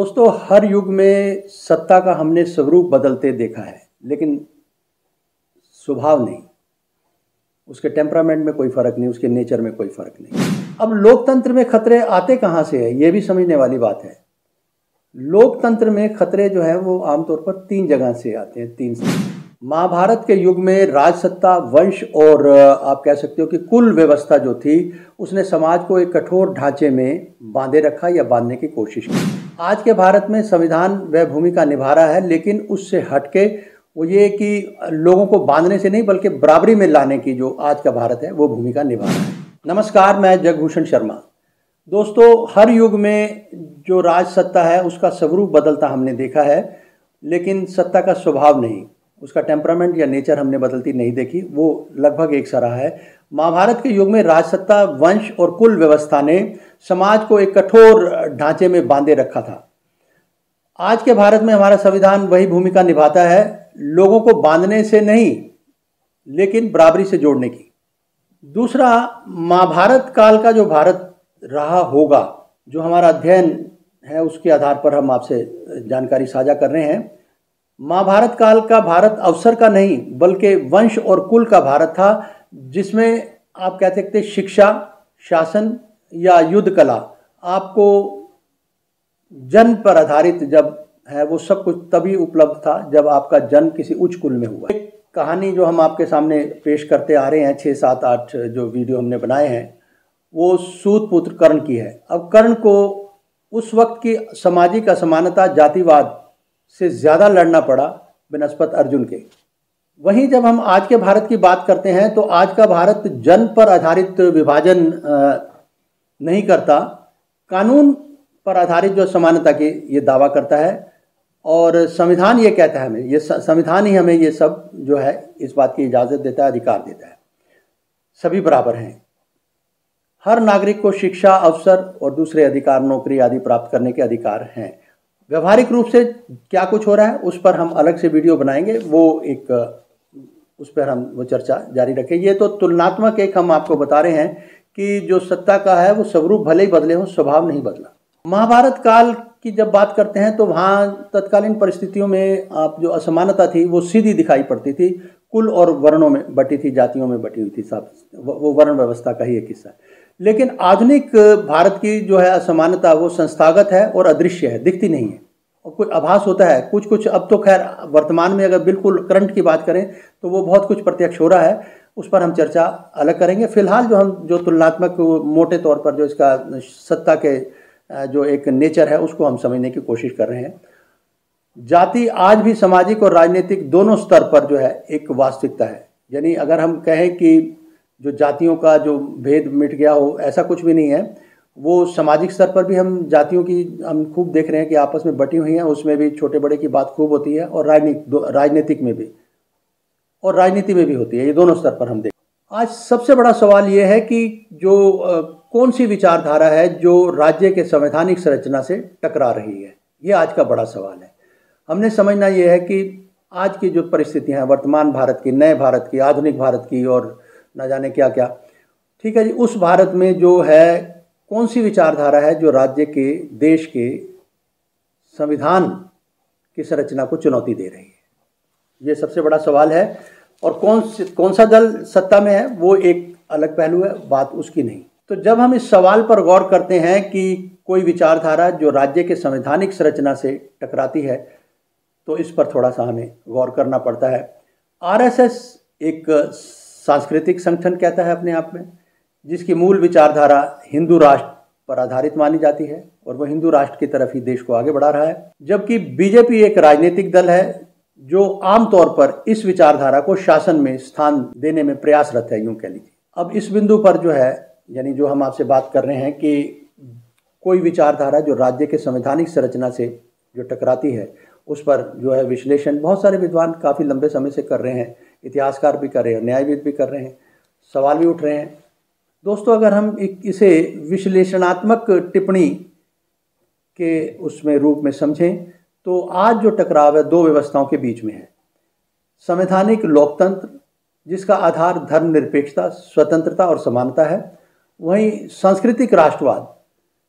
दोस्तों, हर युग में सत्ता का हमने स्वरूप बदलते देखा है, लेकिन स्वभाव नहीं। उसके टेम्परामेंट में कोई फ़र्क नहीं, उसके नेचर में कोई फ़र्क नहीं। अब लोकतंत्र में खतरे आते कहाँ से हैं, ये भी समझने वाली बात है। लोकतंत्र में खतरे जो है वो आमतौर पर 3 जगह से आते हैं, 3 से। महाभारत के युग में राजसत्ता, वंश और आप कह सकते हो कि कुल व्यवस्था जो थी, उसने समाज को एक कठोर ढांचे में बांधे रखा या बांधने की कोशिश की। आज के भारत में संविधान वह भूमिका निभा रहा है, लेकिन उससे हटके वो ये कि लोगों को बांधने से नहीं बल्कि बराबरी में लाने की जो आज का भारत है वो भूमिका निभा रहा है। नमस्कार, मैं जगभूषण शर्मा। दोस्तों, हर युग में जो राज सत्ता है उसका स्वरूप बदलता हमने देखा है, लेकिन सत्ता का स्वभाव नहीं, उसका टेम्परामेंट या नेचर हमने बदलती नहीं देखी। वो लगभग एक सा रहा है। महाभारत के युग में राजसत्ता, वंश और कुल व्यवस्था ने समाज को एक कठोर ढांचे में बांधे रखा था। आज के भारत में हमारा संविधान वही भूमिका निभाता है, लोगों को बांधने से नहीं लेकिन बराबरी से जोड़ने की। दूसरा, महाभारत काल का जो भारत रहा होगा, जो हमारा अध्ययन है उसके आधार पर हम आपसे जानकारी साझा कर रहे हैं। महाभारत काल का भारत अवसर का नहीं बल्कि वंश और कुल का भारत था, जिसमें आप कह सकते शिक्षा, शासन या युद्ध कला आपको जन्म पर आधारित जब है वो सब कुछ तभी उपलब्ध था जब आपका जन्म किसी उच्च कुल में हुआ। एक कहानी जो हम आपके सामने पेश करते आ रहे हैं, 6, 7, 8 जो वीडियो हमने बनाए हैं, वो सूत पुत्र कर्ण की है। अब कर्ण को उस वक्त की सामाजिक असमानता, जातिवाद से ज़्यादा लड़ना पड़ा बनस्पत अर्जुन के। वहीं जब हम आज के भारत की बात करते हैं तो आज का भारत जन्म पर आधारित विभाजन नहीं करता, कानून पर आधारित जो समानता के ये दावा करता है। और संविधान ये कहता है हमें, ये संविधान ही हमें ये सब जो है इस बात की इजाज़त देता है, अधिकार देता है। सभी बराबर हैं, हर नागरिक को शिक्षा, अवसर और दूसरे अधिकार, नौकरी आदि प्राप्त करने के अधिकार हैं। व्यवहारिक रूप से क्या कुछ हो रहा है उस पर हम अलग से वीडियो बनाएंगे, वो एक उस पर हम वो चर्चा जारी रखें। ये तो तुलनात्मक एक हम आपको बता रहे हैं कि जो सत्ता का है वो स्वरूप भले ही बदले हो, स्वभाव नहीं बदला। महाभारत काल की जब बात करते हैं तो वहाँ तत्कालीन परिस्थितियों में आप जो असमानता थी वो सीधी दिखाई पड़ती थी, कुल और वर्णों में बटी थी, जातियों में बटी हुई थी, सब वो वर्ण व्यवस्था का ही एक हिस्सा है। लेकिन आधुनिक भारत की जो है असमानता वो संस्थागत है और अदृश्य है, दिखती नहीं है और कुछ आभास होता है कुछ कुछ। अब तो खैर वर्तमान में अगर बिल्कुल करंट की बात करें तो वो बहुत कुछ प्रत्यक्ष हो रहा है, उस पर हम चर्चा अलग करेंगे। फिलहाल जो तुलनात्मक मोटे तौर पर जो इसका सत्ता के जो एक नेचर है उसको हम समझने की कोशिश कर रहे हैं। जाति आज भी सामाजिक और राजनीतिक दोनों स्तर पर जो है एक वास्तविकता है। यानी अगर हम कहें कि जो जातियों का जो भेद मिट गया हो, ऐसा कुछ भी नहीं है। वो सामाजिक स्तर पर भी हम जातियों की हम खूब देख रहे हैं कि आपस में बटी हुई हैं, उसमें भी छोटे बड़े की बात खूब होती है, और राजनीतिक में भी और राजनीति में भी होती है। ये दोनों स्तर पर हम देख। आज सबसे बड़ा सवाल ये है कि जो कौन सी विचारधारा है जो राज्य के संवैधानिक संरचना से टकरा रही है, ये आज का बड़ा सवाल है। हमने समझना ये है कि आज की जो परिस्थितियाँ हैं वर्तमान भारत की, नए भारत की, आधुनिक भारत की और ना जाने क्या क्या, ठीक है जी, उस भारत में जो है कौन सी विचारधारा है जो राज्य के, देश के संविधान की संरचना को चुनौती दे रही है, ये सबसे बड़ा सवाल है। और कौन सा दल सत्ता में है वो एक अलग पहलू है, बात उसकी नहीं। तो जब हम इस सवाल पर गौर करते हैं कि कोई विचारधारा जो राज्य के संवैधानिक संरचना से टकराती है, तो इस पर थोड़ा सा हमें गौर करना पड़ता है। आरएसएस एक सांस्कृतिक संगठन कहता है अपने आप में, जिसकी मूल विचारधारा हिंदू राष्ट्र पर आधारित मानी जाती है और वह हिंदू राष्ट्र की तरफ ही देश को आगे बढ़ा रहा है। जबकि बीजेपी एक राजनीतिक दल है जो आमतौर पर इस विचारधारा को शासन में स्थान देने में प्रयासरत है, यूं कह लीजिए। अब इस बिंदु पर जो है, यानी जो हम आपसे बात कर रहे हैं कि कोई विचारधारा जो राज्य के संवैधानिक संरचना से जो टकराती है, उस पर जो है विश्लेषण बहुत सारे विद्वान काफ़ी लंबे समय से कर रहे हैं, इतिहासकार भी कर रहे हैं, न्यायविद भी कर रहे हैं, सवाल भी उठ रहे हैं। दोस्तों, अगर हम इसे विश्लेषणात्मक टिप्पणी के उसमें रूप में समझें तो आज जो टकराव है दो व्यवस्थाओं के बीच में है। संवैधानिक लोकतंत्र जिसका आधार धर्मनिरपेक्षता, स्वतंत्रता और समानता है, वहीं सांस्कृतिक राष्ट्रवाद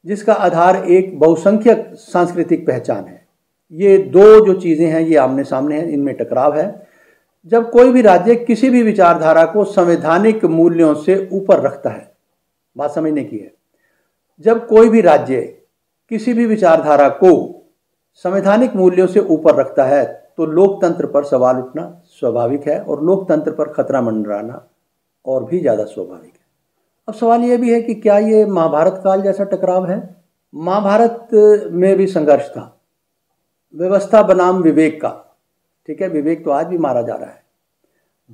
जिसका आधार एक बहुसंख्यक सांस्कृतिक पहचान है। ये दो जो चीज़ें हैं ये आमने सामने हैं, इनमें टकराव है। जब कोई भी राज्य किसी भी विचारधारा को संवैधानिक मूल्यों से ऊपर रखता है, बात समझने की है, जब कोई भी राज्य किसी भी विचारधारा को संवैधानिक मूल्यों से ऊपर रखता है तो लोकतंत्र पर सवाल उठना स्वाभाविक है और लोकतंत्र पर खतरा मंडराना और भी ज़्यादा स्वाभाविक है। अब सवाल यह भी है कि क्या ये महाभारत काल जैसा टकराव है? महाभारत में भी संघर्ष था, व्यवस्था बनाम विवेक का। ठीक है, विवेक तो आज भी मारा जा रहा है।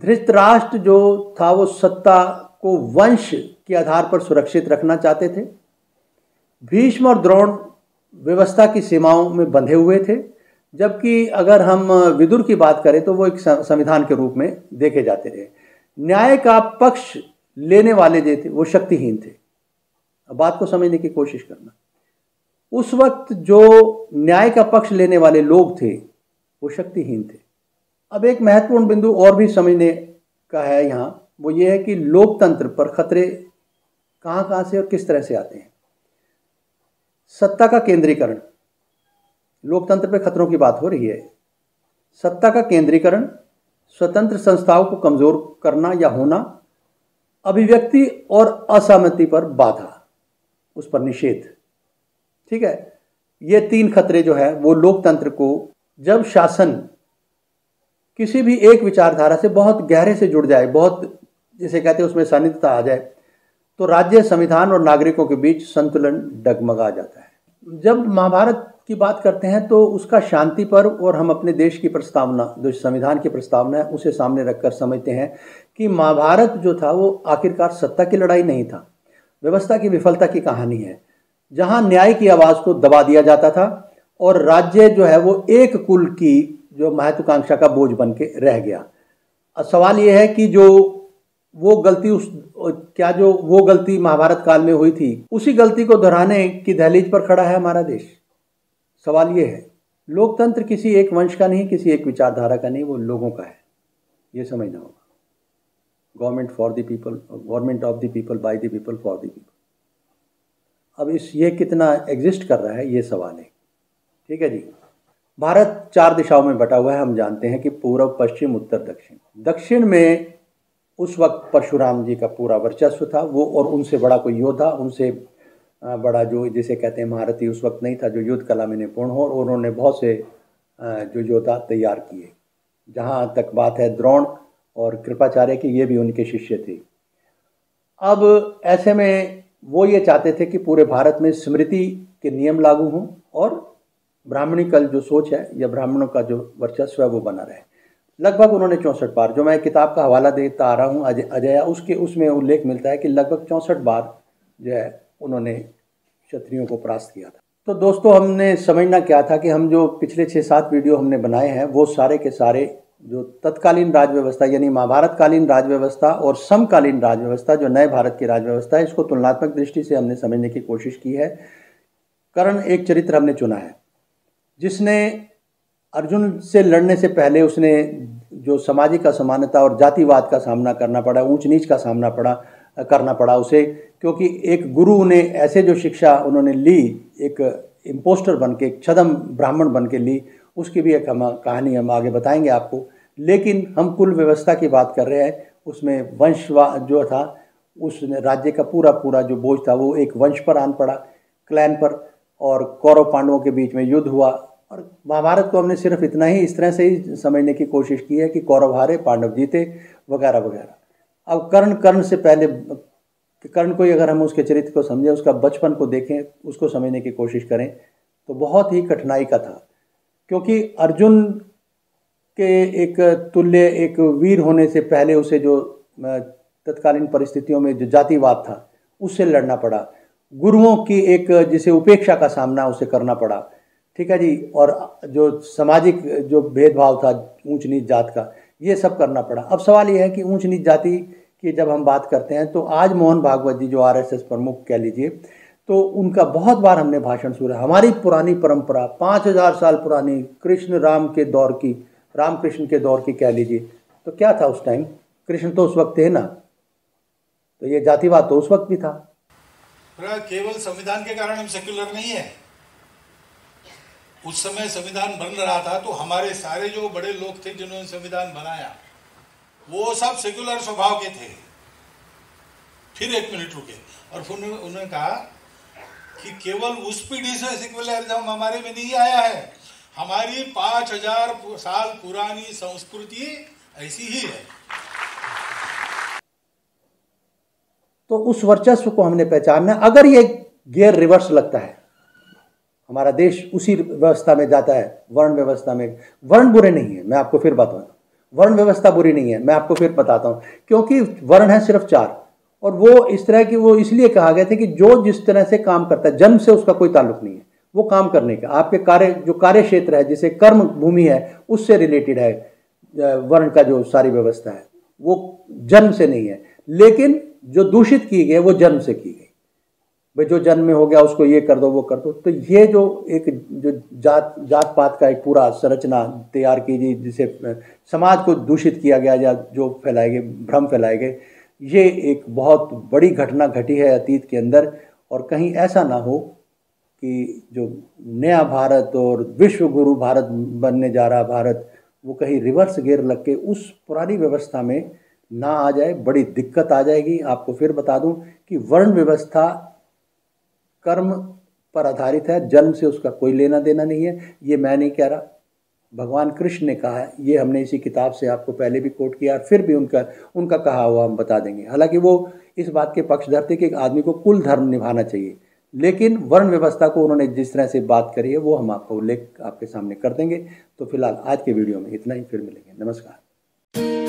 धृतराष्ट्र जो था वो सत्ता को वंश के आधार पर सुरक्षित रखना चाहते थे। भीष्म और द्रोण व्यवस्था की सीमाओं में बंधे हुए थे, जबकि अगर हम विदुर की बात करें तो वो एक संविधान के रूप में देखे जाते रहे। न्याय का पक्ष लेने वाले जो थे वो शक्तिहीन थे। अब बात को समझने की कोशिश करना, उस वक्त जो न्याय का पक्ष लेने वाले लोग थे वो शक्तिहीन थे। अब एक महत्वपूर्ण बिंदु और भी समझने का है यहाँ, वो ये है कि लोकतंत्र पर खतरे कहाँ से और किस तरह से आते हैं। सत्ता का केंद्रीकरण, लोकतंत्र पे खतरों की बात हो रही है। सत्ता का केंद्रीकरण, स्वतंत्र संस्थाओं को कमजोर करना या होना, अभिव्यक्ति और असहमति पर बाधा, उस पर निषेध। ठीक है, ये तीन खतरे जो है वो लोकतंत्र को, जब शासन किसी भी एक विचारधारा से बहुत गहरे से जुड़ जाए, बहुत जिसे कहते हैं उसमें सानिध्यता आ जाए, तो राज्य, संविधान और नागरिकों के बीच संतुलन डगमगा जाता है। जब महाभारत की बात करते हैं तो उसका शांति पर, और हम अपने देश की प्रस्तावना, जो संविधान की प्रस्तावना है उसे सामने रखकर समझते हैं कि महाभारत जो था वो आखिरकार सत्ता की लड़ाई नहीं था, व्यवस्था की विफलता की कहानी है, जहां न्याय की आवाज़ को दबा दिया जाता था और राज्य जो है वो एक कुल की जो महत्वाकांक्षा का बोझ बन के रह गया। अब सवाल ये है कि जो वो गलती महाभारत काल में हुई थी, उसी गलती को दोहराने की दहलीज पर खड़ा है हमारा देश। सवाल ये है, लोकतंत्र किसी एक वंश का नहीं, किसी एक विचारधारा का नहीं, वो लोगों का है, ये समझना होगा। Government for the people, government of the people, by the people, for the people. अब ये कितना एग्जिस्ट कर रहा है, ये सवाल है। ठीक है जी। भारत 4 दिशाओं में बटा हुआ है, हम जानते हैं कि पूर्व, पश्चिम, उत्तर, दक्षिण। दक्षिण में उस वक्त परशुराम जी का पूरा वर्चस्व था, वो और उनसे बड़ा कोई योद्धा, उनसे बड़ा जो जिसे कहते हैं महारथी उस वक्त नहीं था जो युद्ध कला में निपुण हो, और उन्होंने बहुत से जो योद्धा तैयार किए। जहाँ तक बात है द्रोण और कृपाचार्य की, ये भी उनके शिष्य थे। अब ऐसे में वो ये चाहते थे कि पूरे भारत में स्मृति के नियम लागू हों और ब्राह्मणिकल जो सोच है या ब्राह्मणों का जो वर्चस्व है वो बना रहे। लगभग उन्होंने 64 बार, जो मैं किताब का हवाला देता आ रहा हूँ अजया, उसमें उल्लेख मिलता है कि लगभग 64 बार जो है उन्होंने क्षत्रियों को परास्त किया था। तो दोस्तों, हमने समझना क्या था कि हम जो पिछले 6-7 वीडियो हमने बनाए हैं वो सारे के सारे जो तत्कालीन राज व्यवस्था यानी महाभारत कालीन राज व्यवस्था और समकालीन राज व्यवस्था जो नए भारत की राज व्यवस्था है, इसको तुलनात्मक दृष्टि से हमने समझने की कोशिश की है। कर्ण एक चरित्र हमने चुना है जिसने अर्जुन से लड़ने से पहले उसने जो सामाजिक असमानता और जातिवाद का सामना करना पड़ा, ऊंच नीच का सामना करना पड़ा उसे, क्योंकि एक गुरु ने ऐसे जो शिक्षा उन्होंने ली, एक इम्पोस्टर बन के, एक छद्म ब्राह्मण बन के ली, उसकी भी एक कहानी हम आगे बताएंगे आपको। लेकिन हम कुल व्यवस्था की बात कर रहे हैं, उसमें वंश जो था, उस राज्य का पूरा जो बोझ था वो एक वंश पर आन पड़ा, क्लैन पर, और कौरव पांडवों के बीच में युद्ध हुआ। और महाभारत को हमने सिर्फ इतना ही, इस तरह से ही समझने की कोशिश की है कि कौरव हारे, पांडव जीते, वगैरह वगैरह। अब कर्ण से पहले, कर्ण को अगर हम उसके चरित्र को समझें, उसका बचपन को देखें, उसको समझने की कोशिश करें, तो बहुत ही कठिनाई का था, क्योंकि अर्जुन के एक तुल्य एक वीर होने से पहले उसे जो तत्कालीन परिस्थितियों में जो जातिवाद था उससे लड़ना पड़ा, गुरुओं की एक जिसे उपेक्षा का सामना उसे करना पड़ा। ठीक है जी। और जो सामाजिक जो भेदभाव था ऊंच नीच जात का, ये सब करना पड़ा। अब सवाल ये है कि ऊंच नीच जाति की जब हम बात करते हैं तो आज मोहन भागवत जी जो आरएसएस प्रमुख कह लीजिए, तो उनका बहुत बार हमने भाषण सुना। हमारी पुरानी परंपरा 5000 साल पुरानी, कृष्ण राम के दौर की, रामकृष्ण के दौर की कह लीजिए, तो क्या था उस टाइम? कृष्ण तो उस वक्त थे ना, तो ये जातिवाद तो उस वक्त भी था। केवल संविधान के कारण हम सेक्युलर नहीं है। उस समय संविधान बन रहा था तो हमारे सारे जो बड़े लोग थे जिन्होंने संविधान बनाया वो सब सेक्युलर स्वभाव के थे। फिर एक मिनट रुके और फिर उन्होंने कहा कि केवल उस पीढ़ी से सेक्युलरिज्म हमारे में नहीं आया है, हमारी 5000 साल पुरानी संस्कृति ऐसी ही है। तो उस वर्चस्व को हमने पहचानना। अगर ये गियर रिवर्स लगता है, हमारा देश उसी व्यवस्था में जाता है, वर्ण व्यवस्था में। वर्ण बुरे नहीं है, मैं आपको फिर बताऊँ, वर्ण व्यवस्था बुरी नहीं है, मैं आपको फिर बताता हूँ। क्योंकि वर्ण है सिर्फ 4 और वो इस तरह की, वो इसलिए कहा गया था कि जो जिस तरह से काम करता है, जन्म से उसका कोई ताल्लुक नहीं है, वो काम करने का, आपके कार्य जो कार्य क्षेत्र है, जिसे कर्म भूमि है, उससे रिलेटेड है वर्ण का जो सारी व्यवस्था है, वो जन्म से नहीं है। लेकिन जो दूषित की गई वो जन्म से की गई, भाई जो जन्म में हो गया उसको ये कर दो वो कर दो। तो ये जो एक जो जात पात का एक पूरा संरचना तैयार की गई, जिसे समाज को दूषित किया गया या जो फैलाए गए भ्रम फैलाए गए, ये एक बहुत बड़ी घटना घटी है अतीत के अंदर। और कहीं ऐसा ना हो कि जो नया भारत और विश्व गुरु भारत बनने जा रहा भारत, वो कहीं रिवर्स गियर लग के उस पुरानी व्यवस्था में ना आ जाए, बड़ी दिक्कत आ जाएगी। आपको फिर बता दूं कि वर्ण व्यवस्था कर्म पर आधारित है, जन्म से उसका कोई लेना देना नहीं है। ये मैं नहीं कह रहा, भगवान कृष्ण ने कहा है, ये हमने इसी किताब से आपको पहले भी कोट किया, फिर भी उनका कहा हुआ हम बता देंगे। हालांकि वो इस बात के पक्षधर थे कि एक आदमी को कुल धर्म निभाना चाहिए, लेकिन वर्ण व्यवस्था को उन्होंने जिस तरह से बात करी है वो हम आपको उल्लेख आपके सामने कर देंगे। तो फिलहाल आज के वीडियो में इतना ही, फिर मिलेंगे। नमस्कार।